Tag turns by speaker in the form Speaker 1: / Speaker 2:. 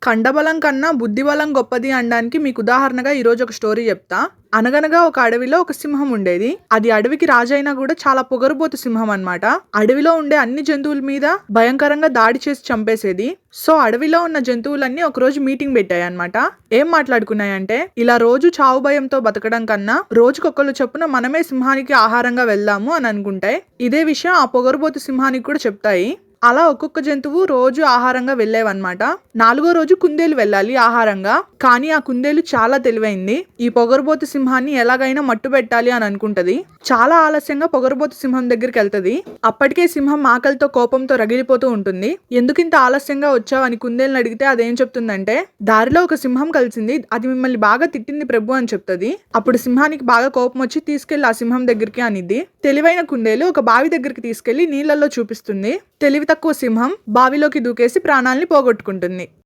Speaker 1: కండబలం కన్నా బుద్ధిబలం గొప్పది అనడానికి మీకు ఉదాహరణగా ఈరోజు ఒక స్టోరీ చెప్తా. అనగనగా ఒక అడవిలో ఒక సింహం ఉండేది. అది అడవికి రాజైనా కూడా చాలా పొగరుబోతు సింహం అన్నమాట. అడవిలో ఉండే అన్ని జంతువుల మీద భయంకరంగా దాడి చేసి చంపేసేది. సో అడవిలో ఉన్న జంతువులన్నీ ఒక రోజు మీటింగ్ పెట్టాయి అన్నమాట. ఏం మాట్లాడుకున్నాయంటే, ఇలా రోజు చావు భయంతో బతకడం కన్నా రోజుకొకళ్ళు చొప్పున మనమే సింహానికి ఆహారంగా వెళ్దాము అని అనుకుంటాయి. ఇదే విషయం ఆ పొగరుబోతు సింహానికి కూడా చెప్తాయి. అలా ఒక్కొక్క జంతువు రోజు ఆహారంగా వెళ్ళేవన్నమాట. 4గో రోజు కుందేలు వెళ్ళాలి ఆహారంగా. కానీ ఆ కుందేలు చాలా తెలివైంది. ఈ పొగరుబోతు సింహాన్ని ఎలాగైనా మట్టు పెట్టాలి అని అనుకుంటది. చాలా ఆలస్యంగా పొగరుబోతు సింహం దగ్గరికి వెళ్తది. అప్పటికే సింహం ఆకలితో కోపంతో రగిలిపోతూ ఉంటుంది. ఎందుకింత ఆలస్యంగా వచ్చావు అని కుందేలుని అడిగితే అదేం చెప్తుందంటే, దారిలో ఒక సింహం కలిసింది, అది మిమ్మల్ని బాగా తిట్టింది ప్రభు అని చెప్తది. అప్పుడు సింహానికి బాగా కోపం వచ్చి తీసుకెళ్లి ఆ సింహం దగ్గరికి అనిద్ది. తెలివైన కుందేలు ఒక బావి దగ్గరికి తీసుకెళ్లి నీళ్లలో చూపిస్తుంది. తెలివి తక్కువ సింహం బావిలోకి దూకేసి ప్రాణాల్ని పోగొట్టుకుంటుంది.